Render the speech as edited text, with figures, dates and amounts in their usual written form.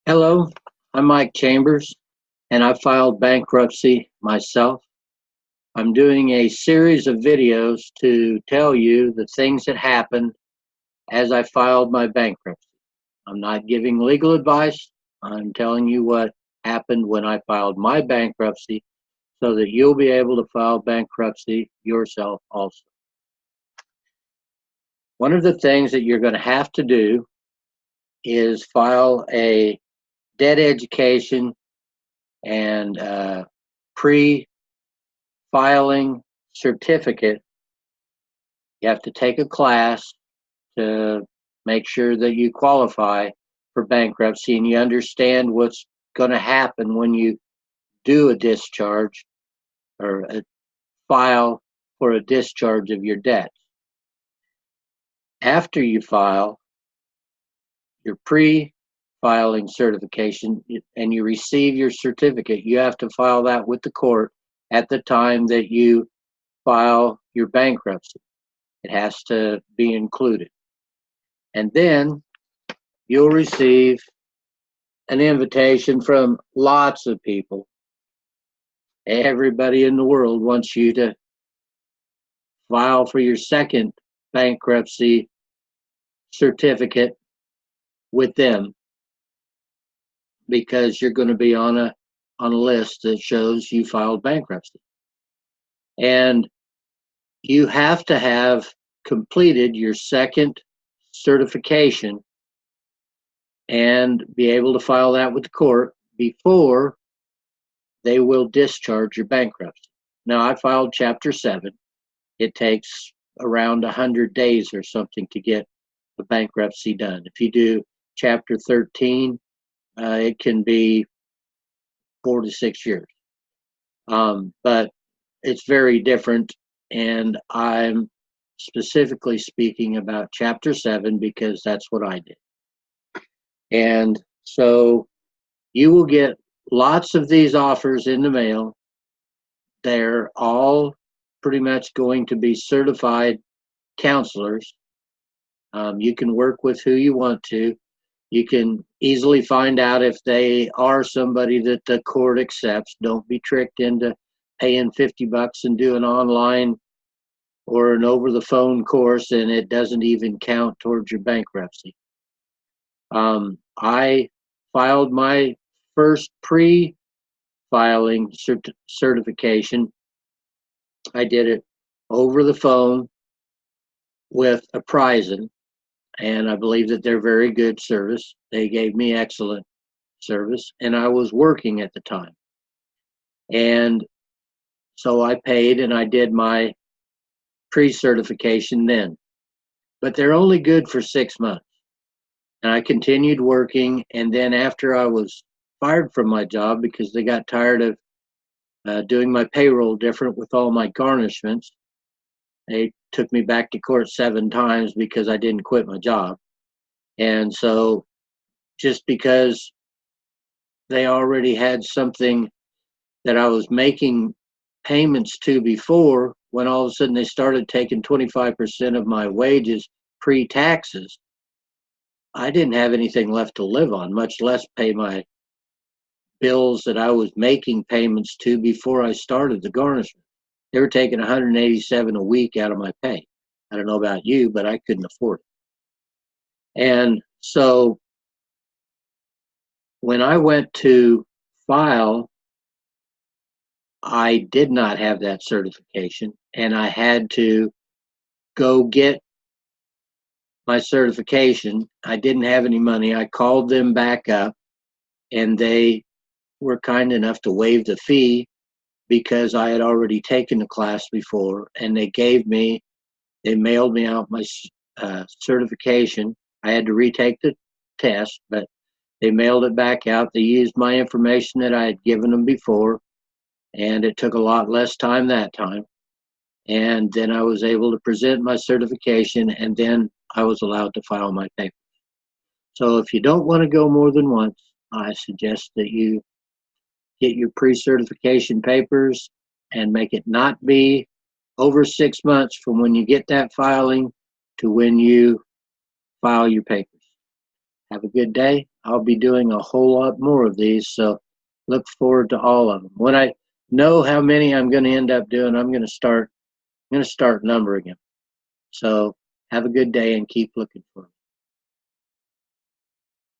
Hello, I'm Mike Chambers, and I filed bankruptcy myself. I'm doing a series of videos to tell you the things that happened as I filed my bankruptcy. I'm not giving legal advice. I'm telling you what happened when I filed my bankruptcy so that you'll be able to file bankruptcy yourself also. One of the things that you're going to have to do is file a debt education and pre-filing certificate. You have to take a class to make sure that you qualify for bankruptcy and you understand what's going to happen when you do a discharge or a file for a discharge of your debt. After you file your pre-filing certification and you receive your certificate, you have to file that with the court at the time that you file your bankruptcy. It has to be included. And then you'll receive an invitation from lots of people. Everybody in the world wants you to file for your second bankruptcy certificate with them because you're going to be on a list that shows you filed bankruptcy. And you have to have completed your second certification and be able to file that with the court before they will discharge your bankruptcy. Now, I filed Chapter 7. It takes around 100 days or something to get the bankruptcy done. If you do Chapter 13, it can be 4 to 6 years. But it's very different, and I'm specifically speaking about Chapter 7 because that's what I did. And so you will get lots of these offers in the mail. They're all pretty much going to be certified counselors. You can work with who you want to. You can easily find out if they are somebody that the court accepts. Don't be tricked into paying $50 and do an online or an over-the-phone course and it doesn't even count towards your bankruptcy. I filed my first pre-filing certification. I did it over the phone with Apprising, and I believe that they're very good service. They gave me excellent service, and I was working at the time. And so I paid and I did my pre-certification then. But they're only good for 6 months. And I continued working, and then after I was fired from my job because they got tired of doing my payroll different with all my garnishments, they took me back to court 7 times because I didn't quit my job. And so just because they already had something that I was making payments to before, when all of a sudden they started taking 25% of my wages pre-taxes, I didn't have anything left to live on, much less pay my bills that I was making payments to before I started the garnishment. They were taking $187 a week out of my pay. I don't know about you, but I couldn't afford it. And so when I went to file, I did not have that certification, and I had to go get my certification. I didn't have any money. I called them back up, and they were kind enough to waive the fee because I had already taken the class before, and they mailed me out my certification. I had to retake the test, but they mailed it back out. They used my information that I had given them before, and it took a lot less time that time. And then I was able to present my certification, and then I was allowed to file my papers. So if you don't want to go more than once, I suggest that you get your pre-certification papers and make it not be over 6 months from when you get that filing to when you file your papers. Have a good day. I'll be doing a whole lot more of these, so look forward to all of them. When I know how many I'm going to end up doing, I'm going to start numbering them. So have a good day and keep looking for them.